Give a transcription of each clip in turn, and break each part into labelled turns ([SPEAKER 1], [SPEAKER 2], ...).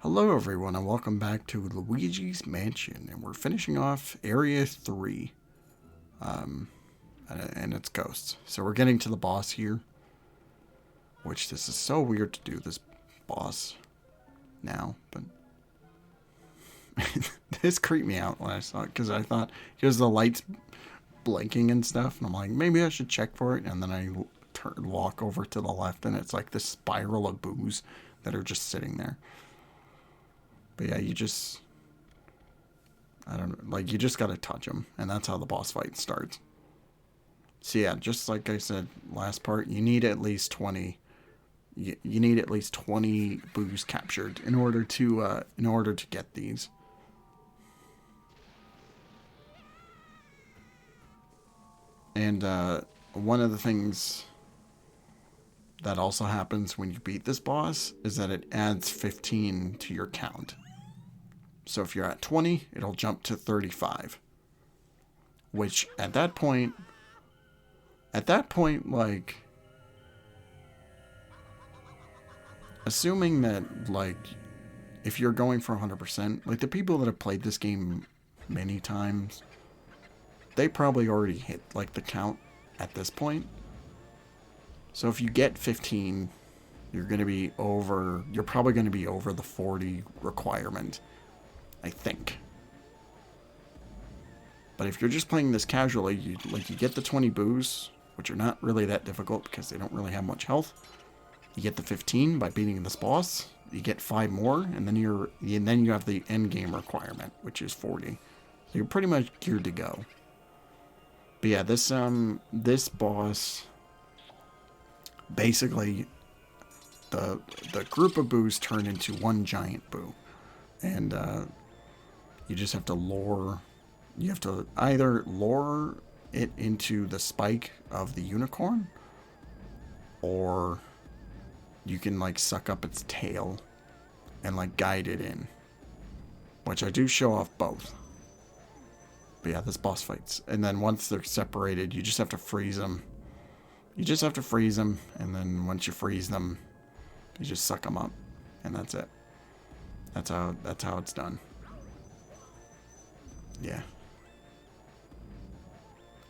[SPEAKER 1] Hello everyone and welcome back to Luigi's Mansion, and we're finishing off Area 3, and it's Ghosts. So we're getting to the boss here, which this is so weird to do this boss now, but this creeped me out when I saw it, because I thought, here's the lights blinking and stuff, and I'm like, maybe I should check for it, and then I walk over to the left, and it's like this spiral of boos that are just sitting there. But yeah, I don't know, like, you just gotta touch them, and that's how the boss fight starts. So yeah, just like I said last part, you need at least 20. You need at least 20 boos captured in order to get these. And one of the things that also happens when you beat this boss is that it adds 15 to your count. So if you're at 20, it'll jump to 35. Which at that point, like, assuming that, like, if you're going for 100%, like, the people that have played this game many times, they probably already hit, like, the count at this point. So if you get 15, you're probably going to be over the 40 requirement, I think. But if you're just playing this casually, you get the 20 boos, which are not really that difficult because they don't really have much health. You get the 15 by beating this boss. You get 5 more, and then you have the end game requirement, which is 40. So you're pretty much geared to go. But yeah, this boss, basically, the group of boos turn into one giant boo, and you just have to lure. You have to either lure it into the spike of the unicorn, or you can, like, suck up its tail and, like, guide it in. Which I do show off both. But yeah, this boss fights. And then once they're separated, you just have to freeze them. And then once you freeze them, you just suck them up. And that's it. That's how it's done. Yeah.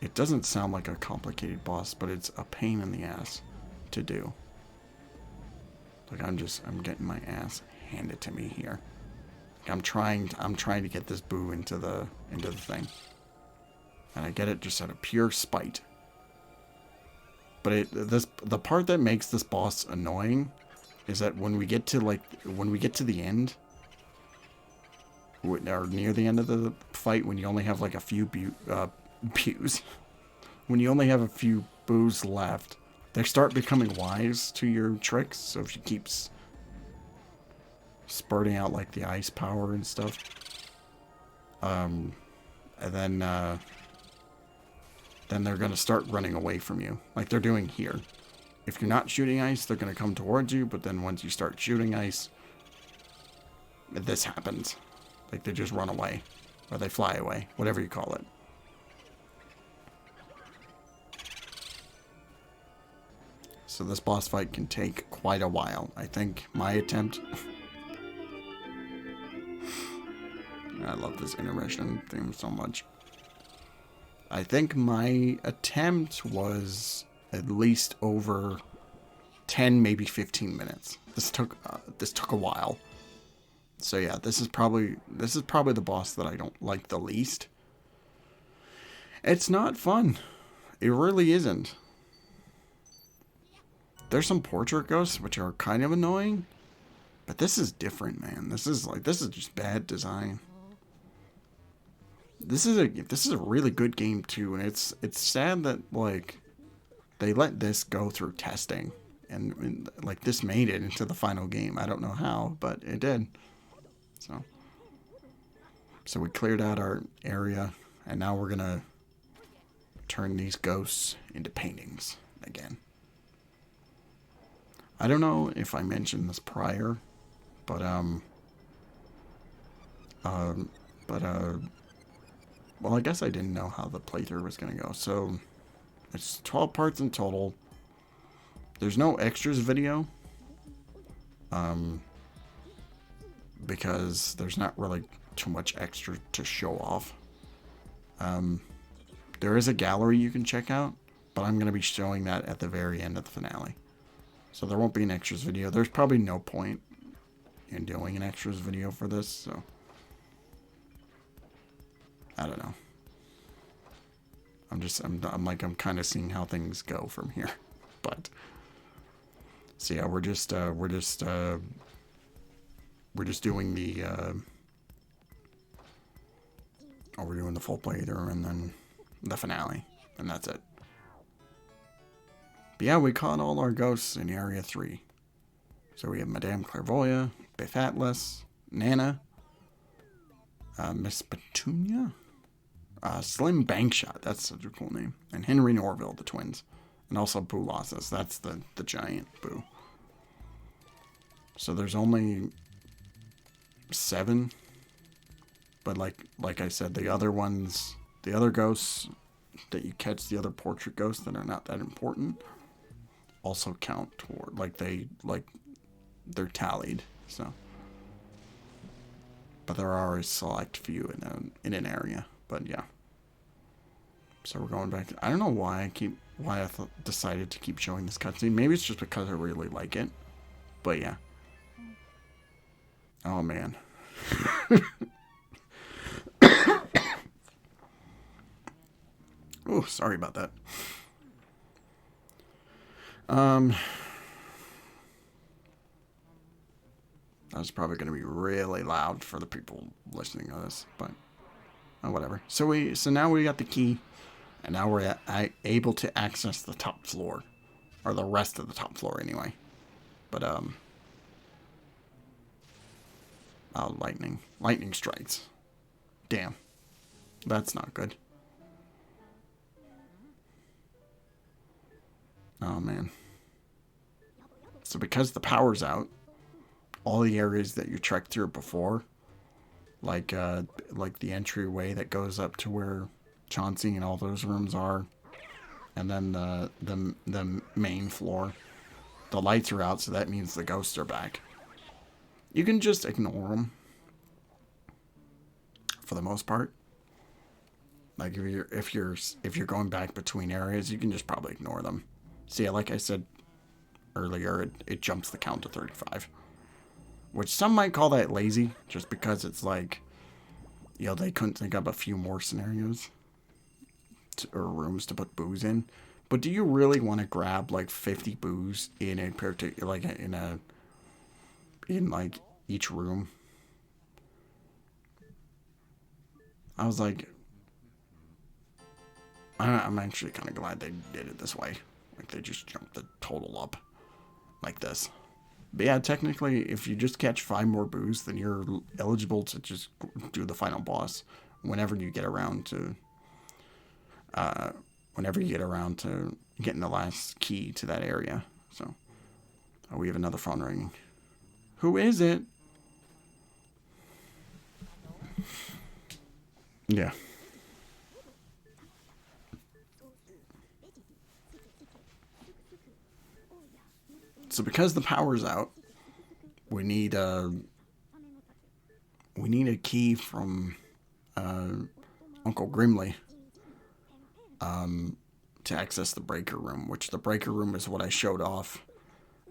[SPEAKER 1] It doesn't sound like a complicated boss, but it's a pain in the ass to do. Like, I'm getting my ass handed to me here. Like, I'm trying to get this boo into the thing. And I get it just out of pure spite. But the part that makes this boss annoying is that when we get to the end, or near the end of the fight, when you only have like a few when you only have a few boos left, they start becoming wise to your tricks. So if you keep spurting out, like, the ice power and stuff, and then they're gonna start running away from you, like they're doing here. If you're not shooting ice, they're gonna come towards you, but then once you start shooting ice, this happens. Like, they just run away, or they fly away, whatever you call it. So this boss fight can take quite a while. I think my attempt... I love this intermission theme so much. I think my attempt was at least over 10, maybe 15 minutes. This took a while. So yeah, this is probably the boss that I don't like the least. It's not fun. It really isn't. There's some portrait ghosts which are kind of annoying, but this is different, man. This is just bad design. This is a really good game too, and it's sad that, like, they let this go through testing, and like, this made it into the final game. I don't know how, but it did. So we cleared out our area, and now we're gonna turn these ghosts into paintings again. I don't know if I mentioned this prior, but well, I guess I didn't know how the playthrough was gonna go. So it's 12 parts in total. There's no extras video. because there's not really too much extra to show off. There is a gallery you can check out, but I'm going to be showing that at the very end of the finale. So there won't be an extras video. There's probably no point in doing an extras video for this, so I don't know. I'm kind of seeing how things go from here. But so yeah, we're just doing the we're doing the full playthrough and then the finale, and that's it. But yeah, we caught all our ghosts in Area 3. So we have Madame Clairvoyant, Biff Atlas, Nana, Miss Petunia, Slim Bankshot, that's such a cool name, and Henry Norville, the twins, and also Boo Losses, that's the giant Boo. So there's only 7, but like I said, the other ones, the other ghosts that you catch, the other portrait ghosts that are not that important, also count toward, they're tallied. So, but there are a select few in an area. But yeah. So we're going back. I don't know why I decided to keep showing this cutscene. Maybe it's just because I really like it. But yeah. Oh man. Oh, sorry about that. That's probably going to be really loud for the people listening to this, but whatever. So now we got the key, and now we're able to access the top floor, or the rest of the top floor anyway. But oh, lightning strikes. Damn, that's not good. Oh man. So because the power's out, all the areas that you trekked through before, like the entryway that goes up to where Chauncey and all those rooms are, and then the main floor, the lights are out, so that means the ghosts are back. You can just ignore them for the most part. Like if you're going back between areas, you can just probably ignore them. See, like I said earlier, it jumps the count to 35. Which some might call that lazy, just because it's like, they couldn't think up a few more scenarios or rooms to put boos in. But do you really want to grab like 50 boos in a particular, in each room? I was like, I'm actually kind of glad they did it this way. Like they just jumped the total up like this. But yeah, technically, if you just catch 5 more boos, then you're eligible to just do the final boss whenever you get around to getting the last key to that area. So, we have another phone ringing. Who is it? Yeah. So because the power's out, we need a key from Uncle Grimly to access the breaker room, which the breaker room is what I showed off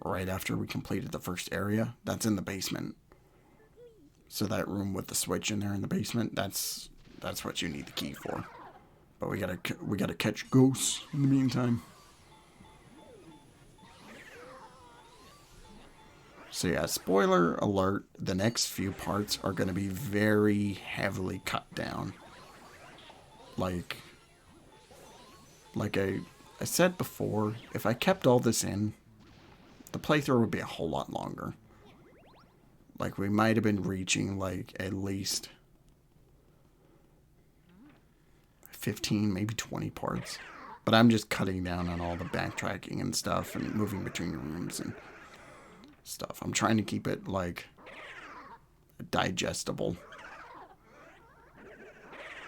[SPEAKER 1] right after we completed the first area. That's in the basement. So that room with the switch in there in the basement, that's what you need the key for. But we gotta catch ghosts in the meantime. So yeah, spoiler alert, the next few parts are going to be very heavily cut down. Like I said before, if I kept all this in, the playthrough would be a whole lot longer. Like we might have been reaching at least 15, maybe 20 parts. But I'm just cutting down on all the backtracking and stuff and moving between rooms and stuff. I'm trying to keep it digestible.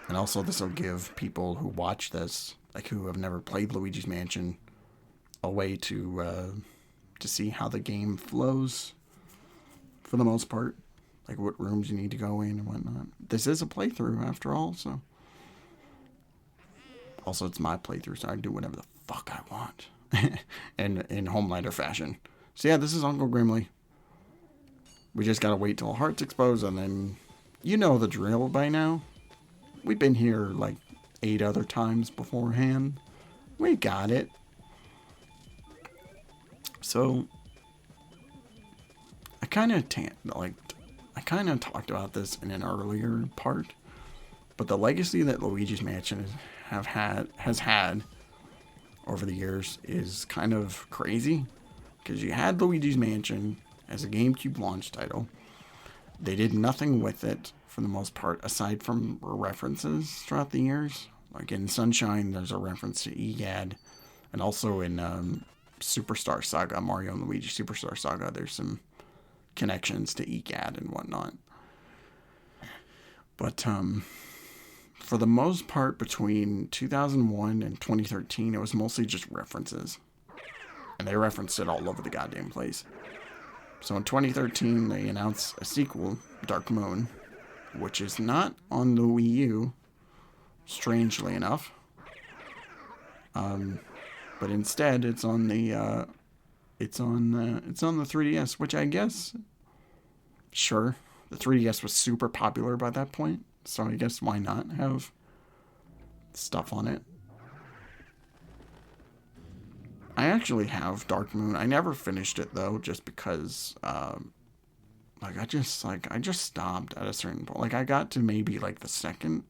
[SPEAKER 1] And also this will give people who watch this, who have never played Luigi's Mansion, a way to see how the game flows for the most part. like what rooms you need to go in and whatnot. This is a playthrough after all, so. Also, it's my playthrough, so I can do whatever the fuck I want. in Homelander fashion. So yeah, this is Uncle Grimly. We just gotta wait till hearts expose, and then you know the drill by now. We've been here like 8 other times beforehand. We got it. So I kind of talked about this in an earlier part, but the legacy that Luigi's Mansion has had over the years is kind of crazy, because you had Luigi's Mansion as a GameCube launch title. They did nothing with it for the most part, aside from references throughout the years. Like in Sunshine, there's a reference to EGAD, and also in Superstar Saga, Mario and Luigi Superstar Saga, there's some connections to EGAD and whatnot. But for the most part, between 2001 and 2013, it was mostly just references. And they referenced it all over the goddamn place. So in 2013, they announced a sequel, Dark Moon, which is not on the Wii U, strangely enough. But instead, it's on the 3DS, which I guess, sure, the 3DS was super popular by that point. So I guess why not have stuff on it? I actually have Dark Moon. I never finished it though, just because I just stopped at a certain point. Like I got to maybe like the second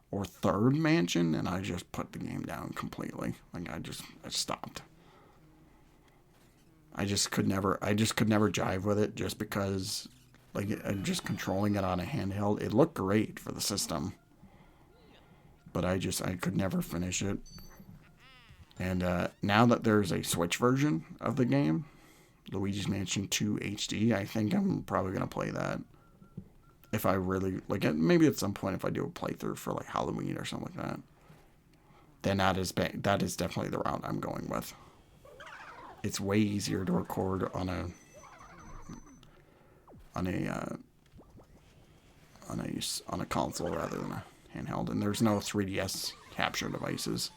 [SPEAKER 1] or third mansion, and I just put the game down completely. Like I stopped. I just could never jive with it, just because like just controlling it on a handheld, it looked great for the system, but I could never finish it. And now that there's a Switch version of the game, Luigi's Mansion 2 HD, I think I'm probably going to play that. If I really, like, maybe at some point if I do a playthrough for, like, Halloween or something like that, then that is definitely the route I'm going with. It's way easier to record on a console rather than a handheld, and there's no 3DS capture devices.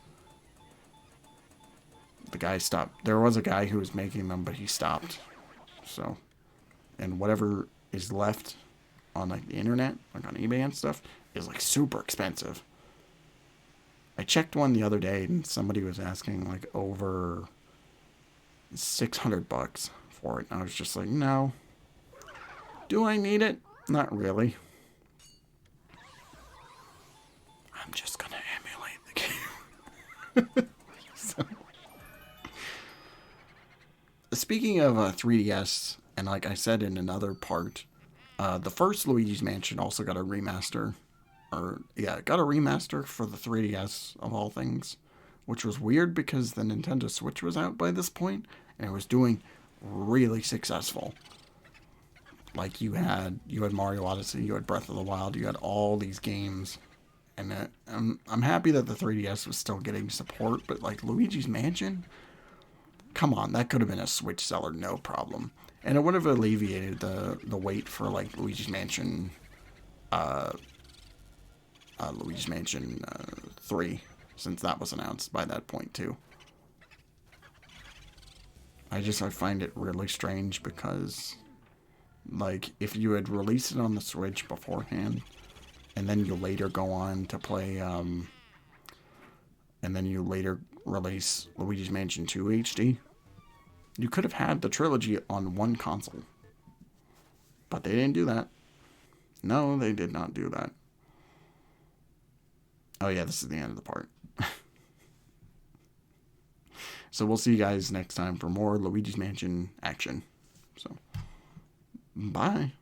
[SPEAKER 1] The guy stopped. There was a guy who was making them, but he stopped. So, and whatever is left on like the internet, like on eBay and stuff, is like super expensive. I checked one the other day, and somebody was asking like over $600 for it. And I was just like, no. Do I need it? Not really. I'm just gonna emulate the game. So. Speaking of 3DS, and like I said in another part, the first Luigi's Mansion also got a remaster. It got a remaster for the 3DS, of all things. Which was weird because the Nintendo Switch was out by this point, and it was doing really successful. Like you had Mario Odyssey, you had Breath of the Wild, you had all these games. And I'm happy that the 3DS was still getting support, but like Luigi's Mansion, come on, that could have been a Switch seller, no problem. And it would have alleviated the wait for like Luigi's Mansion 3, since that was announced by that point too. I find it really strange because, like, if you had released it on the Switch beforehand, and then you later go on to play, and then you later release Luigi's Mansion 2 HD, you could have had the trilogy on one console. But they didn't do that. No, they did not do that. Oh yeah, this is the end of the part. So we'll see you guys next time for more Luigi's Mansion action. So, bye.